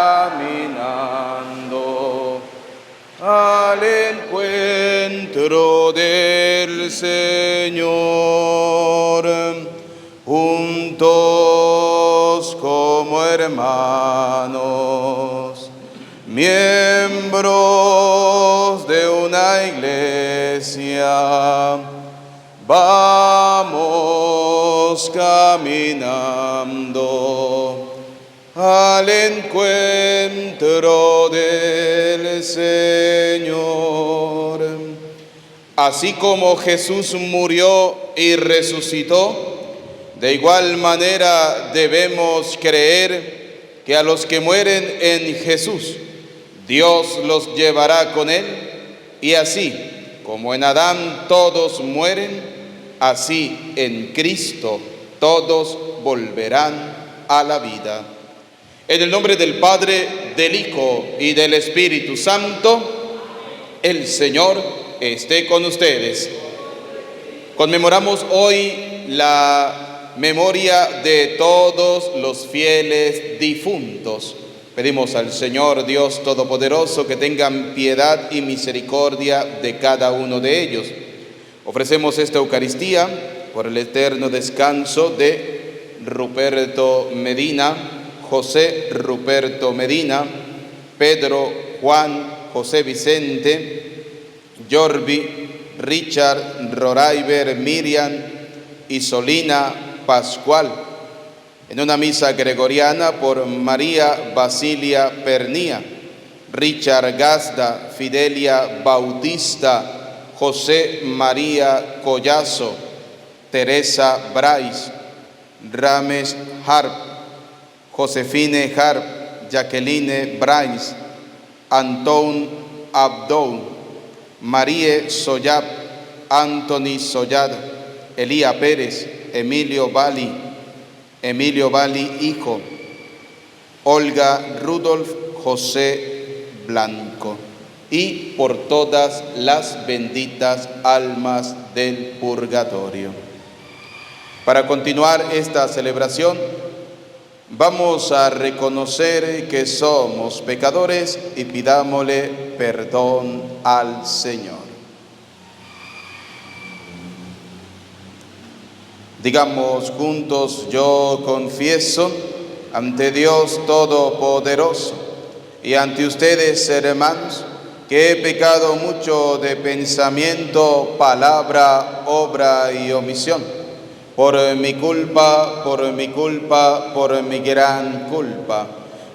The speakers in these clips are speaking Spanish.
caminando al encuentro del Señor, juntos como hermanos, miembros de una iglesia, vamos caminando al encuentro del Señor. Así como Jesús murió y resucitó, de igual manera debemos creer que a los que mueren en Jesús, Dios los llevará con Él, y así como en Adán todos mueren, así en Cristo todos volverán a la vida. En el nombre del Padre, del Hijo y del Espíritu Santo, el Señor esté con ustedes. Conmemoramos hoy la memoria de todos los fieles difuntos. Pedimos al Señor Dios Todopoderoso que tenga piedad y misericordia de cada uno de ellos. Ofrecemos esta Eucaristía por el eterno descanso de Ruperto Medina, José Ruperto Medina, Pedro, Juan, José Vicente, Jorbi, Richard, Roraiber, Miriam, Isolina, Pascual. En una misa gregoriana por María Basilia Pernía, Richard Gazda, Fidelia Bautista, José María Collazo, Teresa Brais, Rames Harp, Josefine Harp, Jacqueline Brais, Anton Abdou, Marie Soyap, Anthony Soyad, Elía Pérez, Emilio Bali hijo, Olga Rudolf, José Blanco, y por todas las benditas almas del purgatorio. Para continuar esta celebración, vamos a reconocer que somos pecadores y pidámosle perdón al Señor. Digamos juntos: yo confieso ante Dios Todopoderoso y ante ustedes, hermanos, que he pecado mucho de pensamiento, palabra, obra y omisión. Por mi culpa, por mi gran culpa.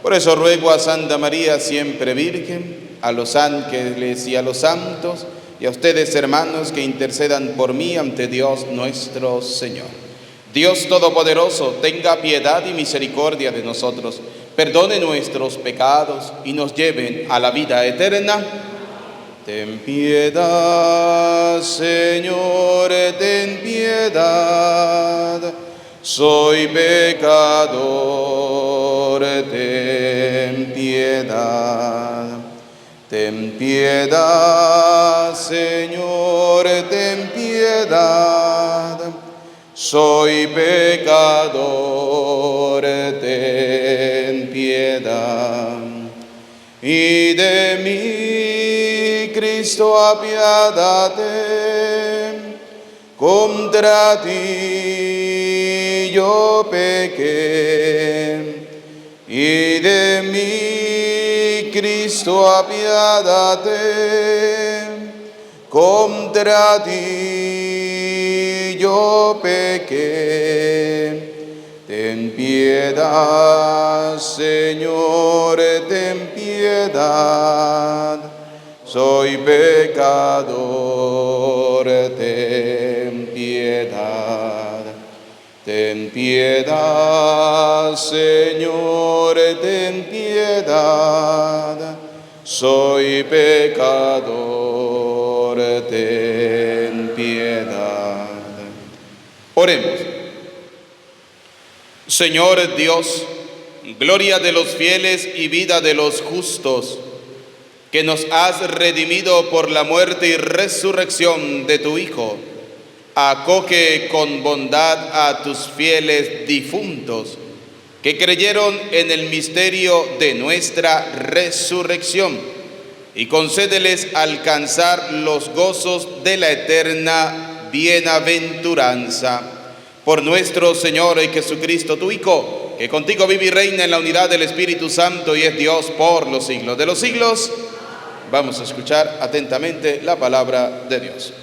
Por eso ruego a Santa María, siempre Virgen, a los ángeles y a los santos, y a ustedes, hermanos, que intercedan por mí ante Dios nuestro Señor. Dios Todopoderoso, tenga piedad y misericordia de nosotros, perdone nuestros pecados y nos lleven a la vida eterna. Ten piedad, Señor, ten piedad. Soy pecador, ten piedad. Ten piedad, Señor, ten piedad. Soy pecador, ten piedad. Y de mí, Cristo, apiádate. Contra ti yo pequé. Y de mí, Cristo, apiádate. Contra ti yo pequé. Ten piedad, Señor, ten piedad. Soy pecador, ten piedad. Ten piedad, Señor, ten piedad. Soy pecador, ten piedad. Oremos. Señor Dios, gloria de los fieles y vida de los justos, que nos has redimido por la muerte y resurrección de tu Hijo, acoge con bondad a tus fieles difuntos que creyeron en el misterio de nuestra resurrección, y concédeles alcanzar los gozos de la eterna bienaventuranza. Por nuestro Señor Jesucristo, tu Hijo, que contigo vive y reina en la unidad del Espíritu Santo y es Dios por los siglos de los siglos. Vamos a escuchar atentamente la palabra de Dios.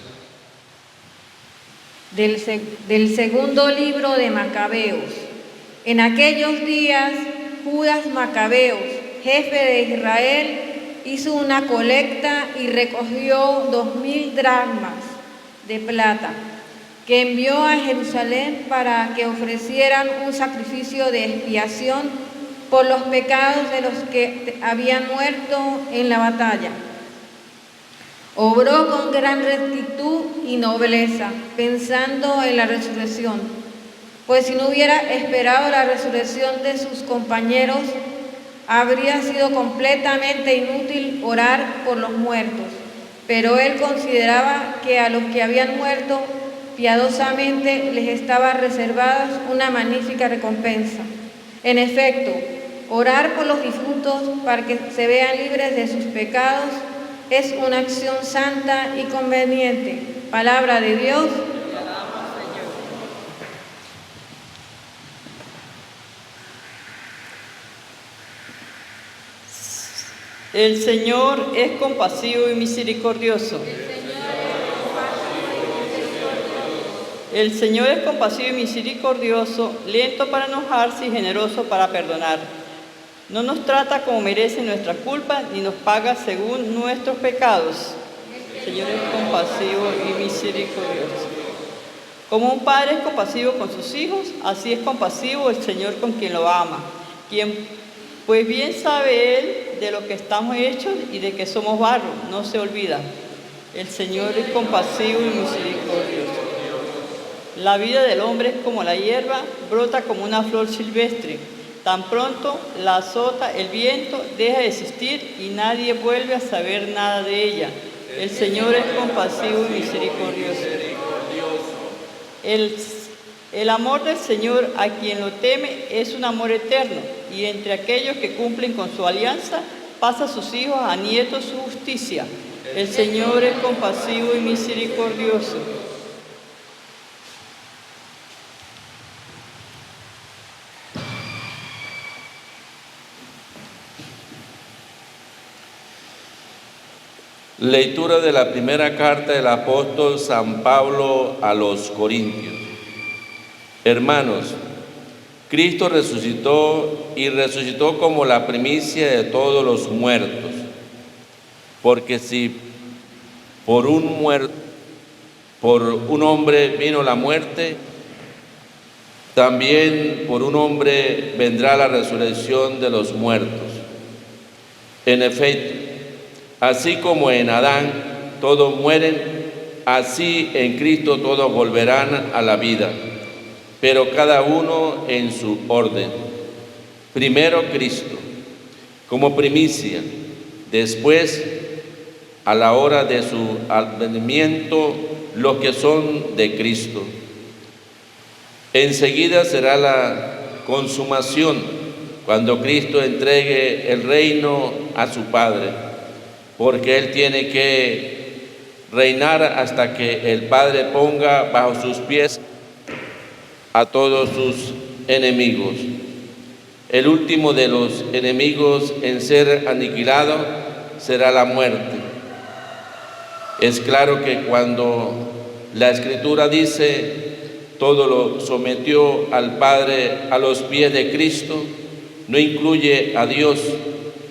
Del segundo libro de Macabeos. En aquellos días, Judas Macabeos, jefe de Israel, hizo una colecta y recogió 2000 dracmas de plata, que envió a Jerusalén para que ofrecieran un sacrificio de expiación por los pecados de los que habían muerto en la batalla. Obró con gran rectitud y nobleza, pensando en la resurrección, pues si no hubiera esperado la resurrección de sus compañeros, habría sido completamente inútil orar por los muertos. Pero él consideraba que a los que habían muerto piadosamente les estaba reservada una magnífica recompensa. En efecto, orar por los difuntos para que se vean libres de sus pecados es una acción santa y conveniente. Palabra de Dios. El Señor es compasivo y misericordioso. El Señor es compasivo y misericordioso, lento para enojarse y generoso para perdonar. No nos trata como merece nuestra culpa, ni nos paga según nuestros pecados. El Señor es compasivo y misericordioso. Como un padre es compasivo con sus hijos, así es compasivo el Señor con quien lo ama. Pues bien sabe Él de lo que estamos hechos y de que somos barro, no se olvida. El Señor es compasivo y misericordioso. La vida del hombre es como la hierba, brota como una flor silvestre. Tan pronto la azota el viento, deja de existir y nadie vuelve a saber nada de ella. El Señor es compasivo y misericordioso. El amor del Señor a quien lo teme es un amor eterno, y entre aquellos que cumplen con su alianza, pasa a sus hijos, a nietos su justicia. El Señor es compasivo y misericordioso. Lectura de la primera carta del apóstol San Pablo a los Corintios. Hermanos, Cristo resucitó y resucitó como la primicia de todos los muertos, porque si por un hombre vino la muerte, también por un hombre vendrá la resurrección de los muertos. En efecto, así como en Adán todos mueren, así en Cristo todos volverán a la vida, pero cada uno en su orden. Primero Cristo, como primicia, después, a la hora de su advenimiento, los que son de Cristo. Enseguida será la consumación, cuando Cristo entregue el reino a su Padre, porque Él tiene que reinar hasta que el Padre ponga bajo sus pies a todos sus enemigos. El último de los enemigos en ser aniquilado será la muerte. Es claro que cuando la Escritura dice todo lo sometió al Padre a los pies de Cristo, no incluye a Dios,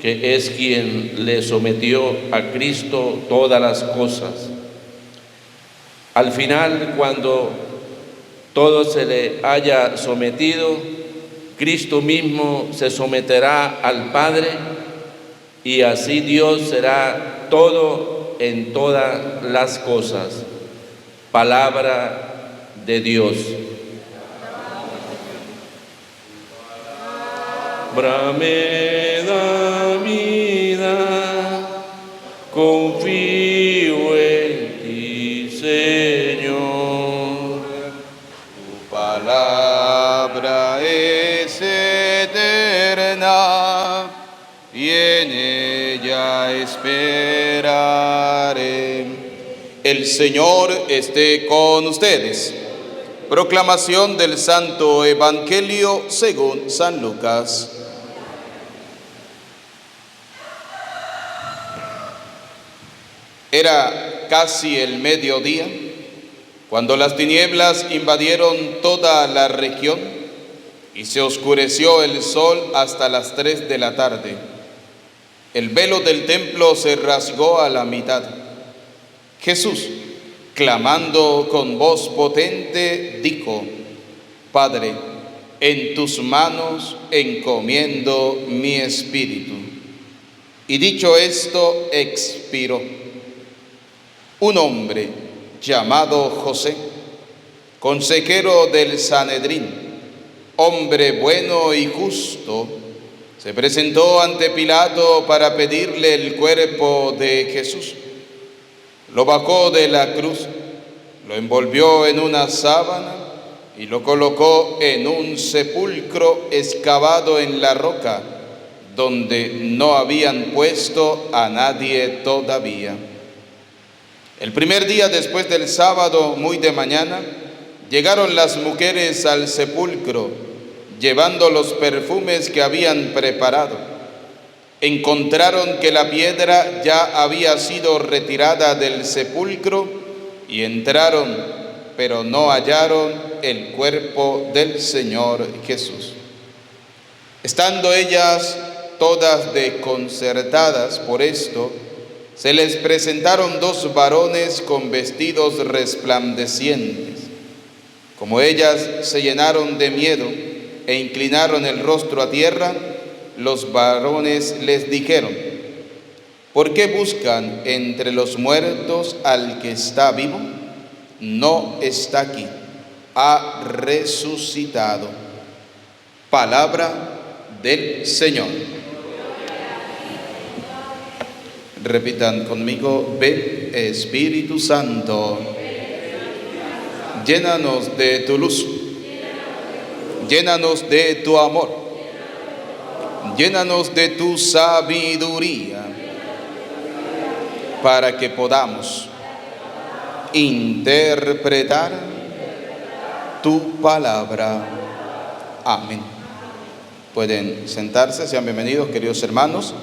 que es quien le sometió a Cristo todas las cosas. Al final, cuando todo se le haya sometido, Cristo mismo se someterá al Padre y así Dios será todo en todas las cosas. Palabra de Dios. Brame da vida, confío en ti, Señor. Tu palabra es en ella esperaré. El Señor esté con ustedes. Proclamación del Santo Evangelio según San Lucas. Era casi el mediodía cuando las tinieblas invadieron toda la región y se oscureció el sol hasta las 3 de la tarde. El velo del templo se rasgó a la mitad. Jesús, clamando con voz potente, dijo: Padre, en tus manos encomiendo mi espíritu. Y dicho esto, expiró. Un hombre llamado José, consejero del Sanedrín, hombre bueno y justo, se presentó ante Pilato para pedirle el cuerpo de Jesús. Lo bajó de la cruz, lo envolvió en una sábana y lo colocó en un sepulcro excavado en la roca, donde no habían puesto a nadie todavía. El primer día después del sábado, muy de mañana, llegaron las mujeres al sepulcro, llevando los perfumes que habían preparado. Encontraron que la piedra ya había sido retirada del sepulcro y entraron, pero no hallaron el cuerpo del Señor Jesús. Estando ellas todas desconcertadas por esto, se les presentaron 2 varones con vestidos resplandecientes. Como ellas se llenaron de miedo e inclinaron el rostro a tierra, los varones les dijeron: ¿por qué buscan entre los muertos al que está vivo? No está aquí, ha resucitado. Palabra del Señor. Repitan conmigo: ven, Espíritu Santo, llénanos de tu luz, llénanos de tu amor, llénanos de tu sabiduría, para que podamos interpretar tu palabra. Amén. Pueden sentarse, sean bienvenidos, queridos hermanos,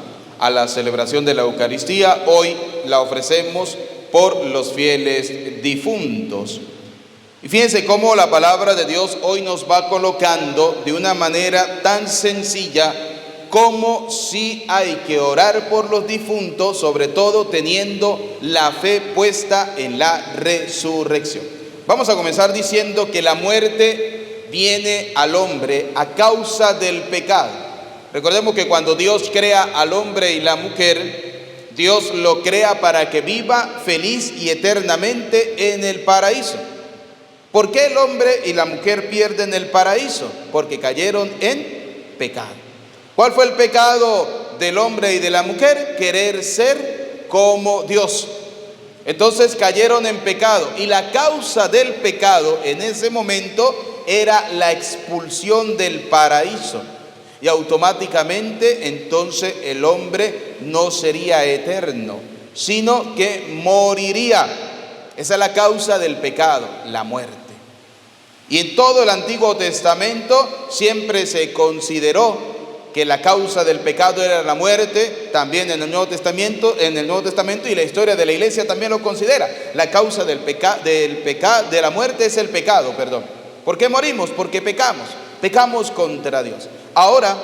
a la celebración de la Eucaristía. Hoy la ofrecemos por los fieles difuntos. Y fíjense cómo la palabra de Dios hoy nos va colocando de una manera tan sencilla como si hay que orar por los difuntos, sobre todo teniendo la fe puesta en la resurrección. Vamos a comenzar diciendo que la muerte viene al hombre a causa del pecado. Recordemos que cuando Dios crea al hombre y la mujer, Dios lo crea para que viva feliz y eternamente en el paraíso. ¿Por qué el hombre y la mujer pierden el paraíso? Porque cayeron en pecado. ¿Cuál fue el pecado del hombre y de la mujer? Querer ser como Dios. Entonces cayeron en pecado, y la causa del pecado en ese momento era la expulsión del paraíso. Y automáticamente entonces el hombre no sería eterno, sino que moriría. Esa es la causa del pecado, la muerte. Y en todo el Antiguo Testamento siempre se consideró que la causa del pecado era la muerte. También en el Nuevo Testamento, y la historia de la Iglesia también lo considera. La causa de la muerte es el pecado, perdón. ¿Por qué morimos? Porque pecamos contra Dios. Ahora,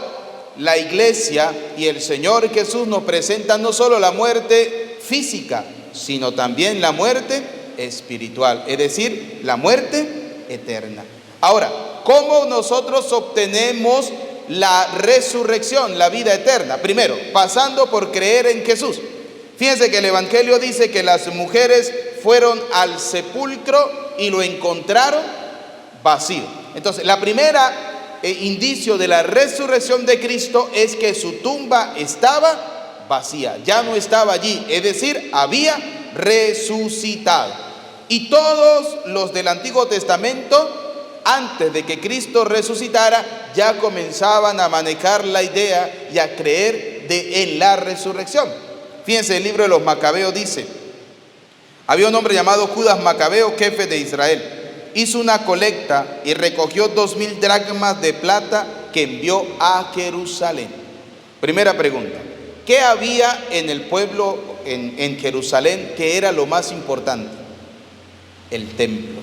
la Iglesia y el Señor Jesús nos presentan no solo la muerte física, sino también la muerte espiritual, es decir, la muerte eterna. Ahora, ¿cómo nosotros obtenemos la resurrección, la vida eterna? Primero, pasando por creer en Jesús. Fíjense que el Evangelio dice que las mujeres fueron al sepulcro y lo encontraron vacío. Entonces, la primera indicio de la resurrección de Cristo es que su tumba estaba vacía, ya no estaba allí, es decir, había resucitado. Y todos los del Antiguo Testamento, antes de que Cristo resucitara, ya comenzaban a manejar la idea y a creer en la resurrección. Fíjense, el libro de los Macabeos dice: había un hombre llamado Judas Macabeo, jefe de Israel. Hizo una colecta y recogió 2000 dracmas de plata que envió a Jerusalén. Primera pregunta: ¿qué había en el pueblo, en Jerusalén, que era lo más importante? El templo.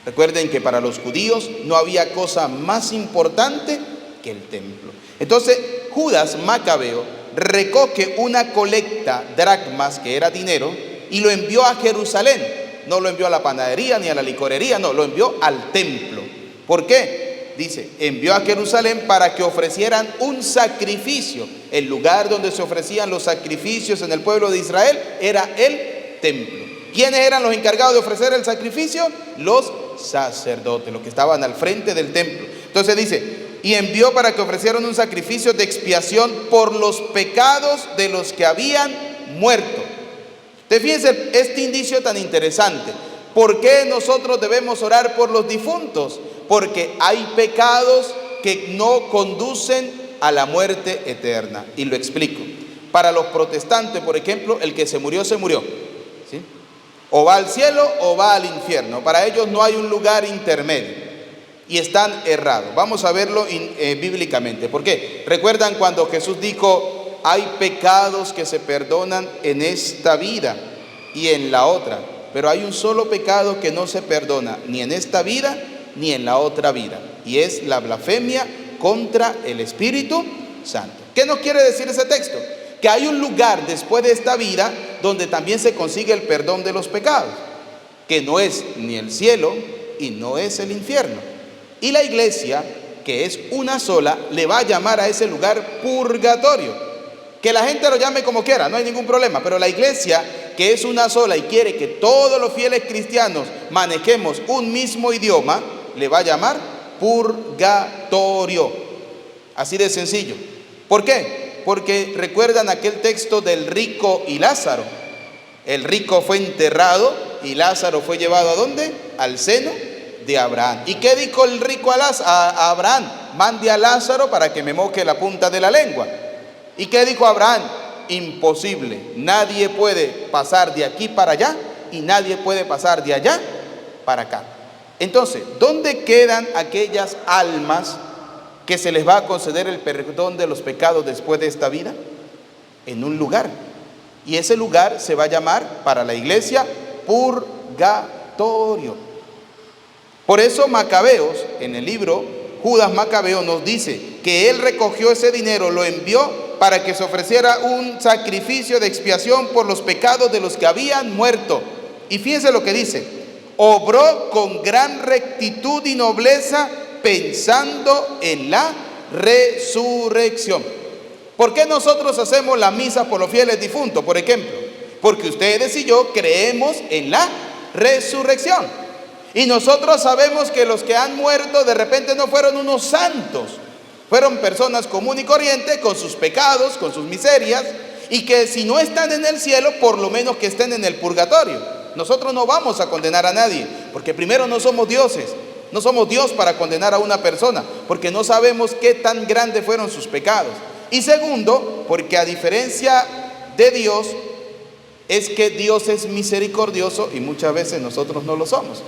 Recuerden que para los judíos no había cosa más importante que el templo. Entonces Judas Macabeo recoge una colecta, dracmas, que era dinero, y lo envió a Jerusalén. No lo envió a la panadería ni a la licorería, no, lo envió al templo. ¿Por qué? Dice, envió a Jerusalén para que ofrecieran un sacrificio. El lugar donde se ofrecían los sacrificios en el pueblo de Israel era el templo. ¿Quiénes eran los encargados de ofrecer el sacrificio? Los sacerdotes, los que estaban al frente del templo. Entonces dice, y envió para que ofrecieran un sacrificio de expiación por los pecados de los que habían muerto. Fíjense este indicio tan interesante. ¿Por qué nosotros debemos orar por los difuntos? Porque hay pecados que no conducen a la muerte eterna. Y lo explico. Para los protestantes, por ejemplo, el que se murió, se murió. ¿Sí? O va al cielo o va al infierno. Para ellos no hay un lugar intermedio. Y están errados. Vamos a verlo bíblicamente. ¿Por qué? ¿Recuerdan cuando Jesús dijo: hay pecados que se perdonan en esta vida y en la otra, pero hay un solo pecado que no se perdona ni en esta vida ni en la otra vida, y es la blasfemia contra el Espíritu Santo? ¿Qué nos quiere decir ese texto? Que hay un lugar después de esta vida donde también se consigue el perdón de los pecados, que no es ni el cielo y no es el infierno. Y la iglesia, que es una sola, le va a llamar a ese lugar purgatorio. Que la gente lo llame como quiera, no hay ningún problema, pero la iglesia, que es una sola y quiere que todos los fieles cristianos manejemos un mismo idioma, le va a llamar purgatorio. Así de sencillo. ¿Por qué? Porque recuerdan aquel texto del rico y Lázaro. El rico fue enterrado y Lázaro fue llevado ¿a dónde? Al seno de Abraham. ¿Y qué dijo el rico a Abraham? Mande a Lázaro para que me moje la punta de la lengua. ¿Y qué dijo Abraham? Imposible. Nadie puede pasar de aquí para allá y nadie puede pasar de allá para acá. Entonces, ¿dónde quedan aquellas almas que se les va a conceder el perdón de los pecados después de esta vida? En un lugar. Y ese lugar se va a llamar para la iglesia purgatorio. Por eso Macabeos, en el libro Judas Macabeo, nos dice que él recogió ese dinero, lo envió para que se ofreciera un sacrificio de expiación por los pecados de los que habían muerto. Y fíjense lo que dice: obró con gran rectitud y nobleza, pensando en la resurrección. ¿Por qué nosotros hacemos la misa por los fieles difuntos, por ejemplo? Porque ustedes y yo creemos en la resurrección. Y nosotros sabemos que los que han muerto de repente no fueron unos santos. Fueron personas comunes y corrientes con sus pecados, con sus miserias, y que si no están en el cielo, por lo menos que estén en el purgatorio. Nosotros no vamos a condenar a nadie, porque primero no somos dioses, no somos Dios para condenar a una persona, porque no sabemos qué tan grandes fueron sus pecados. Y segundo, porque a diferencia de Dios, es que Dios es misericordioso y muchas veces nosotros no lo somos.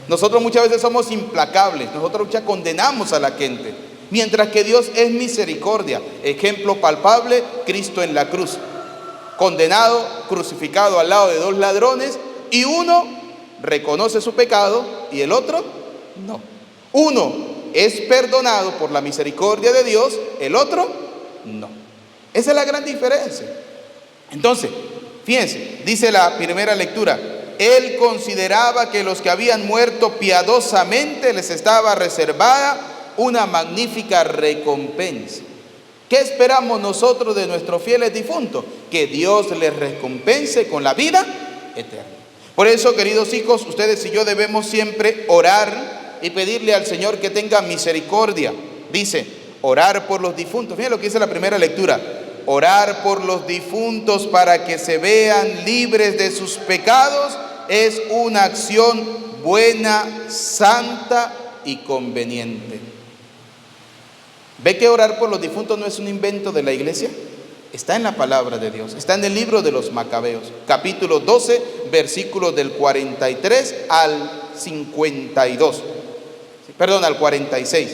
Nosotros muchas veces somos implacables, nosotros muchas condenamos a la gente. Mientras que Dios es misericordia. Ejemplo palpable, Cristo en la cruz. Condenado, crucificado al lado de dos ladrones, y uno reconoce su pecado y el otro no. Uno es perdonado por la misericordia de Dios, el otro no. Esa es la gran diferencia. Entonces, fíjense, dice la primera lectura: él consideraba que los que habían muerto piadosamente les estaba reservada una magnífica recompensa. ¿Qué esperamos nosotros de nuestros fieles difuntos? Que Dios les recompense con la vida eterna. Por eso, queridos hijos, ustedes y yo debemos siempre orar y pedirle al Señor que tenga misericordia. Dice, orar por los difuntos. Miren lo que dice la primera lectura: orar por los difuntos para que se vean libres de sus pecados es una acción buena, santa y conveniente. ¿Ve que orar por los difuntos no es un invento de la iglesia? Está en la palabra de Dios, está en el libro de los Macabeos, capítulo 12, versículos del 43 al 52. Perdón, al 46.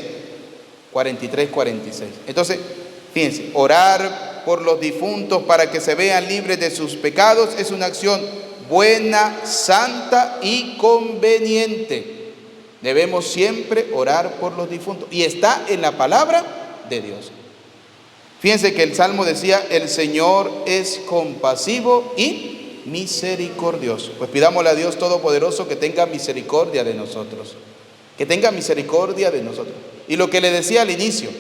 43, 46. Entonces, fíjense, orar por los difuntos para que se vean libres de sus pecados es una acción buena, santa y conveniente. Debemos siempre orar por los difuntos. Y está en la palabra de Dios. Fíjense que el Salmo decía, el Señor es compasivo y misericordioso. Pues pidámosle a Dios Todopoderoso que tenga misericordia de nosotros. Que tenga misericordia de nosotros. Y lo que le decía al inicio,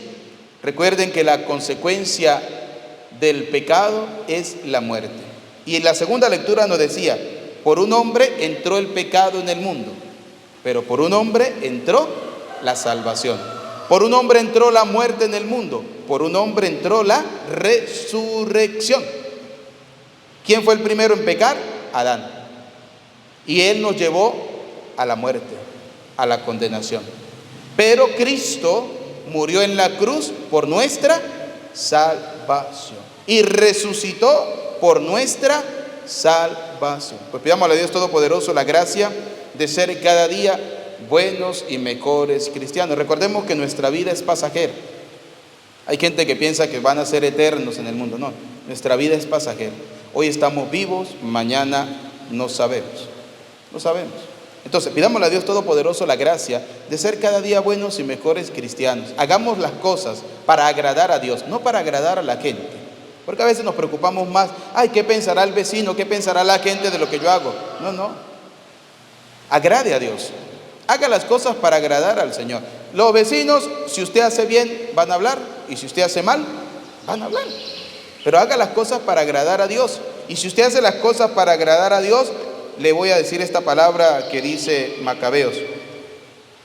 recuerden que la consecuencia del pecado es la muerte. Y en la segunda lectura nos decía, por un hombre entró el pecado en el mundo, pero por un hombre entró la salvación. Por un hombre entró la muerte en el mundo, por un hombre entró la resurrección. ¿Quién fue el primero en pecar? Adán. Y él nos llevó a la muerte, a la condenación. Pero Cristo murió en la cruz por nuestra salvación y resucitó por nuestra salvación. Pues pidámosle a Dios Todopoderoso la gracia de ser cada día buenos y mejores cristianos. Recordemos que nuestra vida es pasajera. Hay gente que piensa que van a ser eternos en el mundo. No, nuestra vida es pasajera. Hoy estamos vivos, mañana no sabemos. No sabemos. Entonces, pidámosle a Dios Todopoderoso la gracia de ser cada día buenos y mejores cristianos. Hagamos las cosas para agradar a Dios, no para agradar a la gente. Porque a veces nos preocupamos más, ay, ¿qué pensará el vecino? ¿Qué pensará la gente de lo que yo hago? No. Agrade a Dios. Haga las cosas para agradar al Señor. Los vecinos, si usted hace bien, van a hablar. Y si usted hace mal, van a hablar. Pero haga las cosas para agradar a Dios. Y si usted hace las cosas para agradar a Dios, le voy a decir esta palabra que dice Macabeos.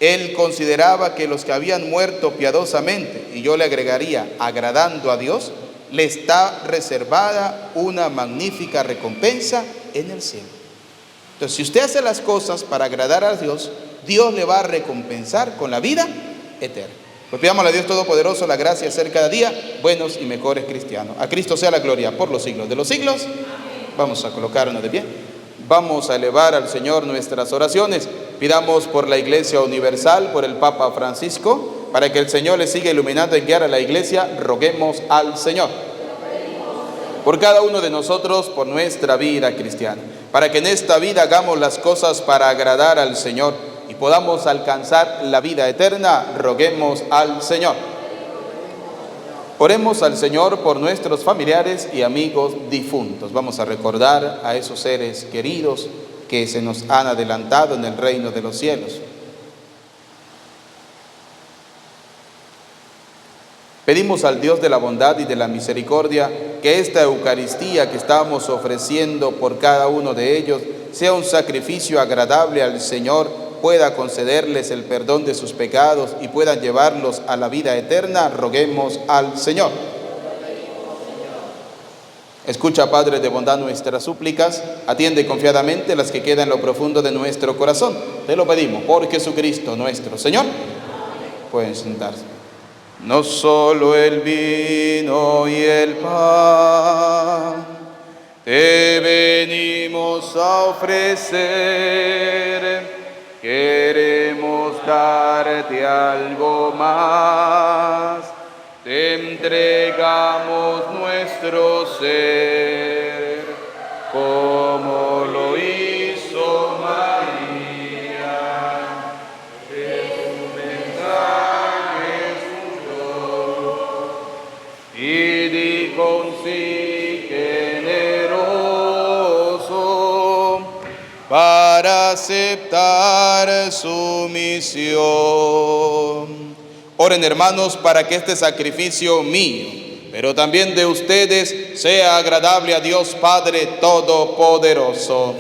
Él consideraba que los que habían muerto piadosamente, y yo le agregaría, agradando a Dios, le está reservada una magnífica recompensa en el cielo. Entonces, si usted hace las cosas para agradar a Dios, Dios le va a recompensar con la vida eterna. Pues pidámosle a Dios Todopoderoso la gracia de ser cada día buenos y mejores cristianos. A Cristo sea la gloria por los siglos de los siglos. Vamos a colocarnos de pie. Vamos a elevar al Señor nuestras oraciones. Pidamos por la Iglesia Universal, por el Papa Francisco, para que el Señor le siga iluminando y guiar a la Iglesia. Roguemos al Señor. Por cada uno de nosotros, por nuestra vida cristiana, para que en esta vida hagamos las cosas para agradar al Señor y podamos alcanzar la vida eterna. Roguemos al Señor. Oremos al Señor por nuestros familiares y amigos difuntos. Vamos a recordar a esos seres queridos que se nos han adelantado en el reino de los cielos. Pedimos al Dios de la bondad y de la misericordia que esta Eucaristía que estamos ofreciendo por cada uno de ellos sea un sacrificio agradable al Señor, pueda concederles el perdón de sus pecados y puedan llevarlos a la vida eterna. Roguemos al Señor. Escucha, Padre de bondad, nuestras súplicas, atiende confiadamente las que quedan en lo profundo de nuestro corazón. Te lo pedimos por Jesucristo nuestro Señor. Pueden sentarse. No solo el vino y el pan te venimos a ofrecer, queremos darte algo más, te entregamos nuestro ser, como lo hizo María, de tu mensaje suyo, y dijo un sí generoso para aceptar su misión. Oren, hermanos, para que este sacrificio mío, pero también de ustedes, sea agradable a Dios Padre Todopoderoso.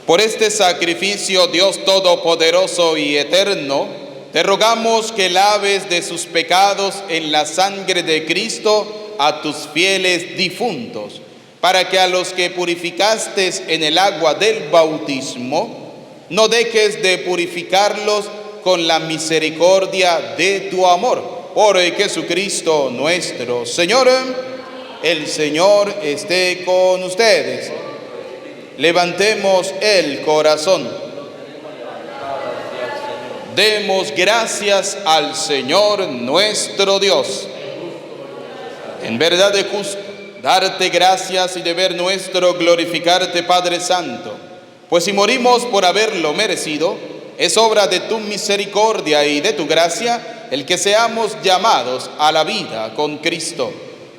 Por este sacrificio, Dios Todopoderoso y Eterno, te rogamos que laves de sus pecados en la sangre de Cristo a tus fieles difuntos, para que a los que purificaste en el agua del bautismo, no dejes de purificarlos con la misericordia de tu amor. Por Jesucristo nuestro Señor. El Señor esté con ustedes. Levantemos el corazón. Demos gracias al Señor nuestro Dios. En verdad es justo darte gracias y deber nuestro glorificarte, Padre Santo, pues si morimos por haberlo merecido, es obra de tu misericordia y de tu gracia el que seamos llamados a la vida con Cristo.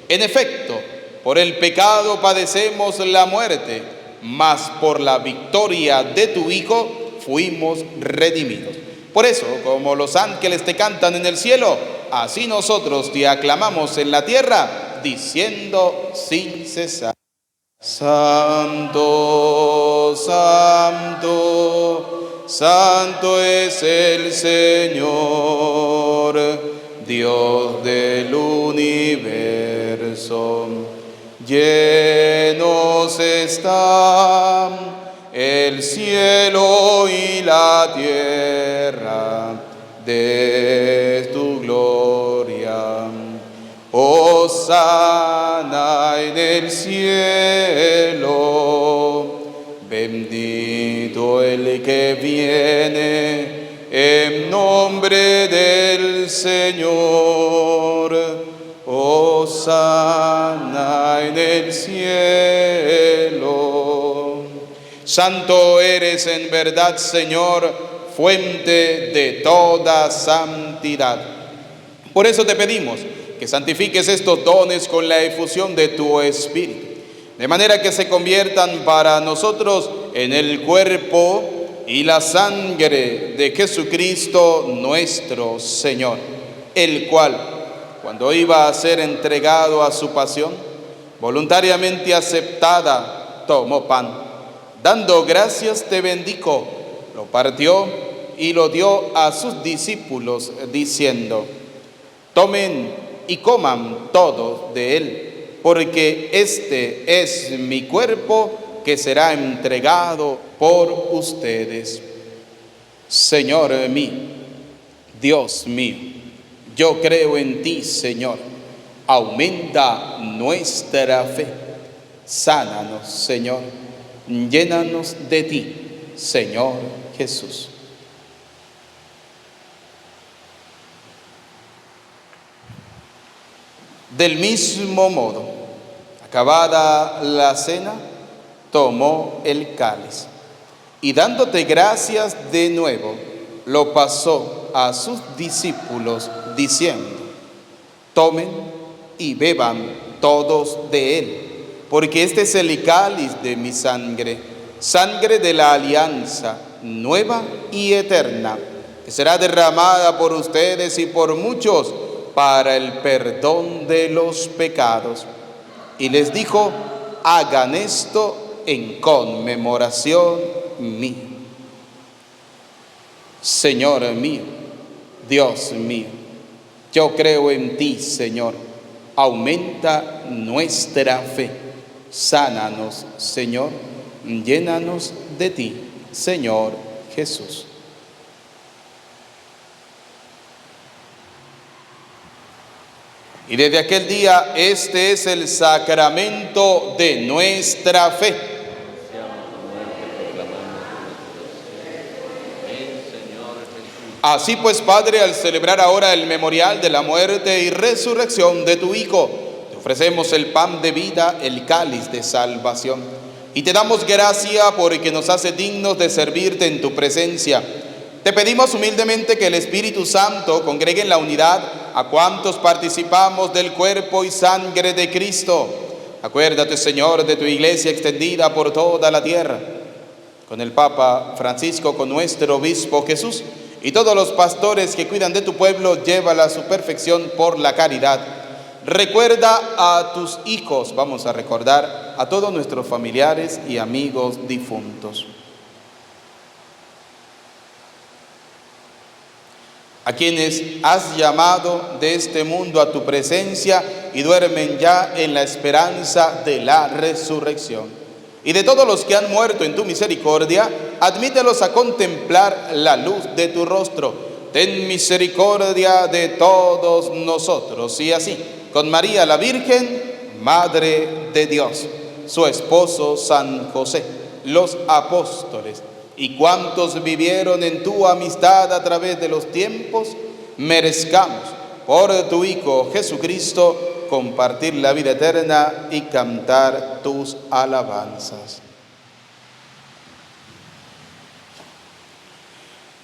En efecto, por el pecado padecemos la muerte, mas por la victoria de tu Hijo fuimos redimidos. Por eso, como los ángeles te cantan en el cielo, así nosotros te aclamamos en la tierra, diciendo sin cesar: Santo, santo, santo es el Señor, Dios del universo. Llenos están el cielo y la tierra de tu gloria. Hosana en el cielo, bendito el que viene en nombre del Señor. Hosana en el cielo. Santo eres en verdad, Señor, fuente de toda santidad. Por eso te pedimos que santifiques estos dones con la efusión de tu Espíritu, de manera que se conviertan para nosotros en el cuerpo y la sangre de Jesucristo nuestro Señor, el cual, cuando iba a ser entregado a su pasión, voluntariamente aceptada, tomó pan. Dando gracias te bendijo, lo partió y lo dio a sus discípulos, diciendo: tomen y coman todos de él, porque este es mi cuerpo que será entregado por ustedes. Señor mío, Dios mío, yo creo en ti, Señor. Aumenta nuestra fe. Sánanos, Señor. Llénanos de ti, Señor Jesús. Del mismo modo, acabada la cena, tomó el cáliz y dándote gracias de nuevo, lo pasó a sus discípulos diciendo: tomen y beban todos de él, porque este es el cáliz de mi sangre, sangre de la alianza nueva y eterna, que será derramada por ustedes y por muchos para el perdón de los pecados. Y les dijo: hagan esto en conmemoración mía. Señor mío, Dios mío, yo creo en ti, Señor. Aumenta nuestra fe. Sánanos, Señor. Llénanos de ti, Señor Jesús. Y desde aquel día, este es el sacramento de nuestra fe. Así pues, Padre, al celebrar ahora el memorial de la muerte y resurrección de tu Hijo, te ofrecemos el pan de vida, el cáliz de salvación. Y te damos gracia porque nos hace dignos de servirte en tu presencia. Te pedimos humildemente que el Espíritu Santo congregue en la unidad a cuantos participamos del cuerpo y sangre de Cristo. Acuérdate, Señor, de tu iglesia extendida por toda la tierra, con el Papa Francisco, con nuestro obispo Jesús, y todos los pastores que cuidan de tu pueblo, llévala a su perfección por la caridad. Recuerda a tus hijos, vamos a recordar a todos nuestros familiares y amigos difuntos, a quienes has llamado de este mundo a tu presencia y duermen ya en la esperanza de la resurrección. Y de todos los que han muerto en tu misericordia, admítelos a contemplar la luz de tu rostro. ten misericordia de todos nosotros. Y así, con María la Virgen, Madre de Dios, su esposo San José, los apóstoles y cuantos vivieron en tu amistad a través de los tiempos, merezcamos por tu Hijo Jesucristo compartir la vida eterna y cantar tus alabanzas.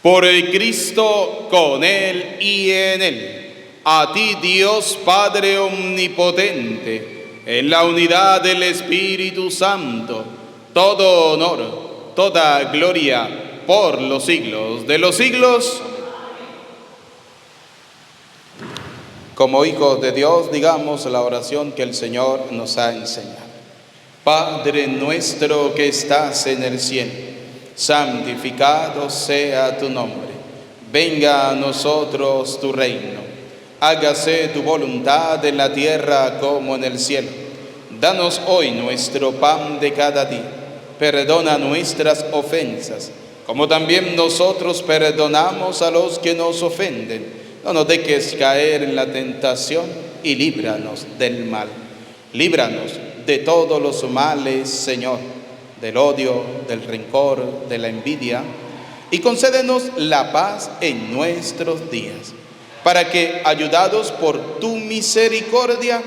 Por el Cristo, con Él y en Él, a ti Dios Padre Omnipotente, en la unidad del Espíritu Santo, todo honor, toda gloria por los siglos de los siglos. Como hijos de Dios, digamos la oración que el Señor nos ha enseñado. Padre nuestro que estás en el cielo, santificado sea tu nombre. Venga a nosotros tu reino. Hágase tu voluntad en la tierra como en el cielo. Danos hoy nuestro pan de cada día. Perdona nuestras ofensas, como también nosotros perdonamos a los que nos ofenden. No nos dejes caer en la tentación y líbranos del mal. Líbranos de todos los males, Señor, del odio, del rencor, de la envidia, y concédenos la paz en nuestros días, para que, ayudados por tu misericordia,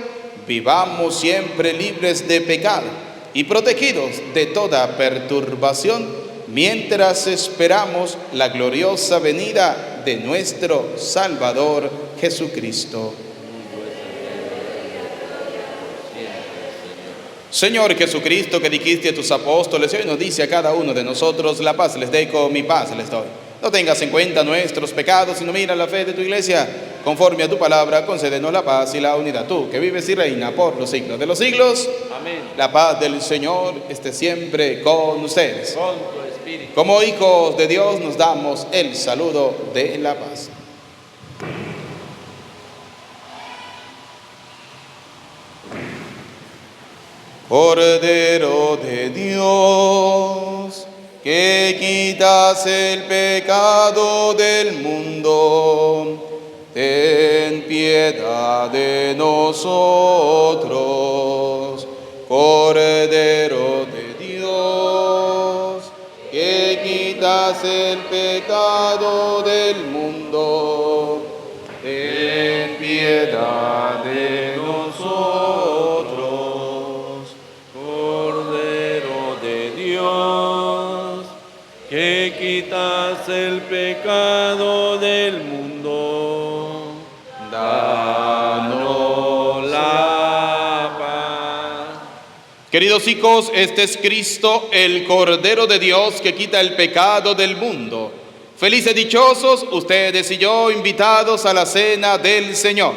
vivamos siempre libres de pecado y protegidos de toda perturbación, mientras esperamos la gloriosa venida de nuestro Salvador Jesucristo. Señor Jesucristo, que dijiste a tus apóstoles, hoy nos dice a cada uno de nosotros: la paz les dejo, mi paz les doy. No tengas en cuenta nuestros pecados, sino mira la fe de tu iglesia. Conforme a tu palabra, concédenos la paz y la unidad. Tú, que vives y reina por los siglos de los siglos. Amén. La paz del Señor esté siempre con ustedes. Con tu espíritu. Como hijos de Dios nos damos el saludo de la paz. Cordero de Dios, que quitas el pecado del mundo, ten piedad de nosotros. Cordero de Dios, que quitas el pecado del mundo, ten piedad de nosotros. Cordero de Dios, que quitas el pecado del mundo, danos la paz. Queridos hijos, este es Cristo, el Cordero de Dios que quita el pecado del mundo. Felices, dichosos, ustedes y yo, invitados a la cena del Señor.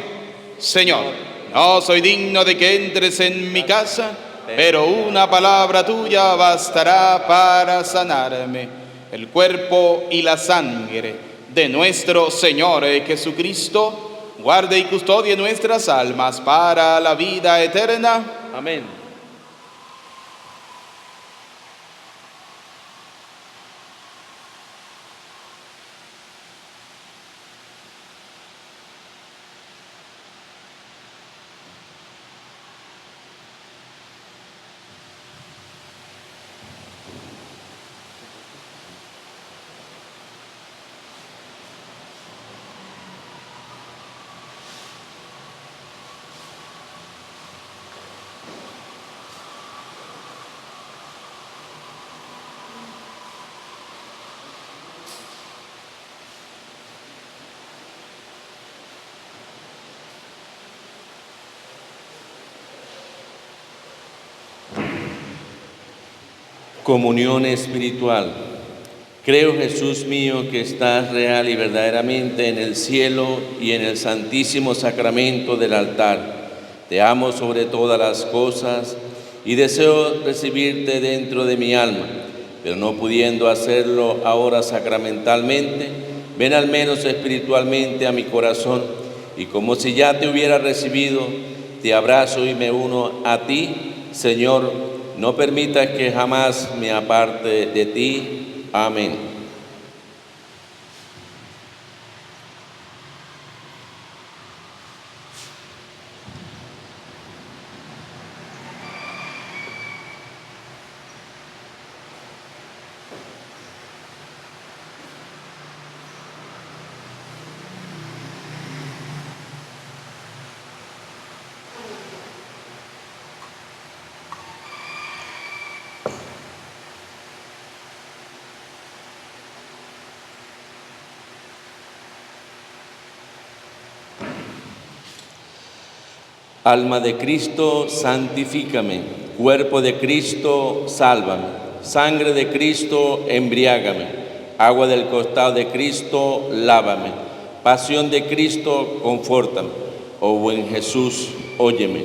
Señor, no soy digno de que entres en mi casa, pero una palabra tuya bastará para sanarme. El cuerpo y la sangre de nuestro Señor Jesucristo guarde y custodie nuestras almas para la vida eterna. Amén. Comunión espiritual. Creo, Jesús mío, que estás real y verdaderamente en el cielo y en el santísimo sacramento del altar. Te amo sobre todas las cosas y deseo recibirte dentro de mi alma, pero no pudiendo hacerlo ahora sacramentalmente, ven al menos espiritualmente a mi corazón, y como si ya te hubiera recibido, te abrazo y me uno a ti. Señor, no permitas que jamás me aparte de ti. Amén. Alma de Cristo, santifícame. Cuerpo de Cristo, sálvame. Sangre de Cristo, embriágame. Agua del costado de Cristo, lávame. Pasión de Cristo, confórtame. Oh buen Jesús, óyeme.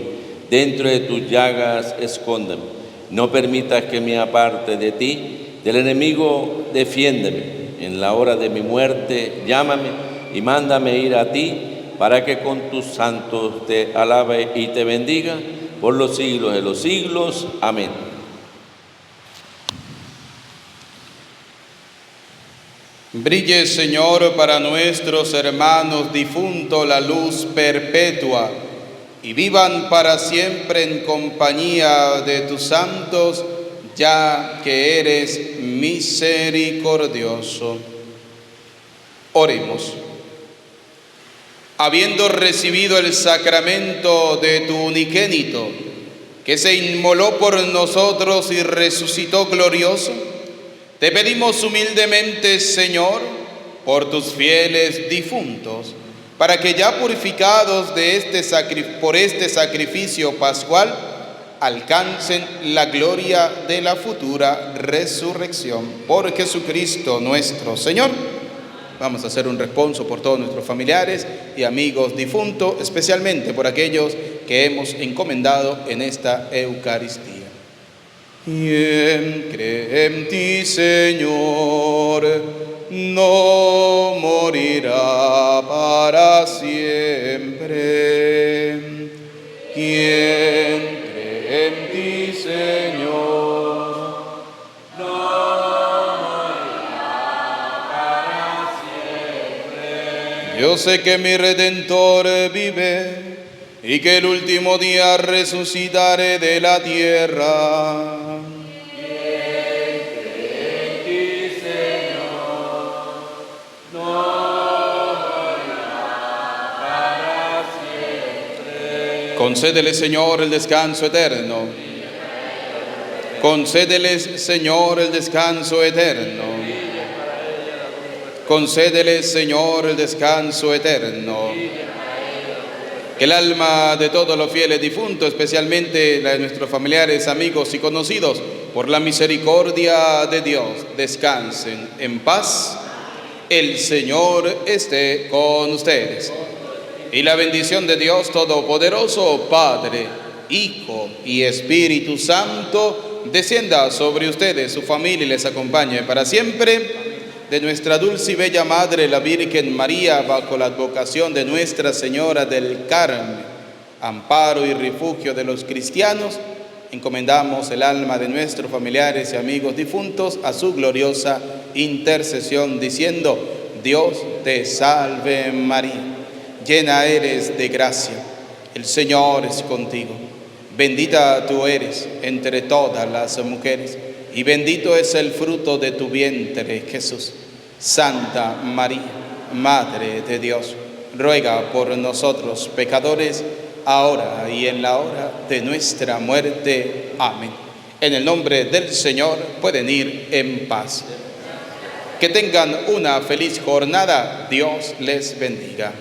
Dentro de tus llagas, escóndeme. No permitas que me aparte de ti. Del enemigo, defiéndeme. En la hora de mi muerte, llámame y mándame ir a ti, para que con tus santos te alabe y te bendiga por los siglos de los siglos. Amén. Brille, Señor, para nuestros hermanos difuntos la luz perpetua, y vivan para siempre en compañía de tus santos, ya que eres misericordioso. Oremos. Habiendo recibido el sacramento de tu unigénito, que se inmoló por nosotros y resucitó glorioso, te pedimos humildemente, Señor, por tus fieles difuntos, para que ya purificados por este sacrificio pascual, alcancen la gloria de la futura resurrección. Por Jesucristo nuestro Señor. Vamos a hacer un responso por todos nuestros familiares y amigos difuntos, especialmente por aquellos que hemos encomendado en esta Eucaristía. ¿Quién cree en ti, Señor? No morirá para siempre. ¿Quién cree en ti, Señor? No morirá para siempre. Yo sé que mi Redentor vive y que el último día resucitaré de la tierra. Concédeles, Señor, el descanso eterno. Concédeles, Señor, el descanso eterno. Concédeles, Señor, el descanso eterno. Que el alma de todos los fieles difuntos, especialmente la de nuestros familiares, amigos y conocidos, por la misericordia de Dios, descansen en paz. El Señor esté con ustedes. Y la bendición de Dios Todopoderoso, Padre, Hijo y Espíritu Santo, descienda sobre ustedes, su familia, y les acompañe para siempre. De nuestra dulce y bella Madre, la Virgen María, bajo la advocación de Nuestra Señora del Carmen, amparo y refugio de los cristianos, encomendamos el alma de nuestros familiares y amigos difuntos a su gloriosa intercesión, diciendo: Dios te salve María, llena eres de gracia, el Señor es contigo. Bendita tú eres entre todas las mujeres, y bendito es el fruto de tu vientre, Jesús. Santa María, Madre de Dios, ruega por nosotros pecadores, ahora y en la hora de nuestra muerte. Amén. En el nombre del Señor pueden ir en paz. Que tengan una feliz jornada. Dios les bendiga.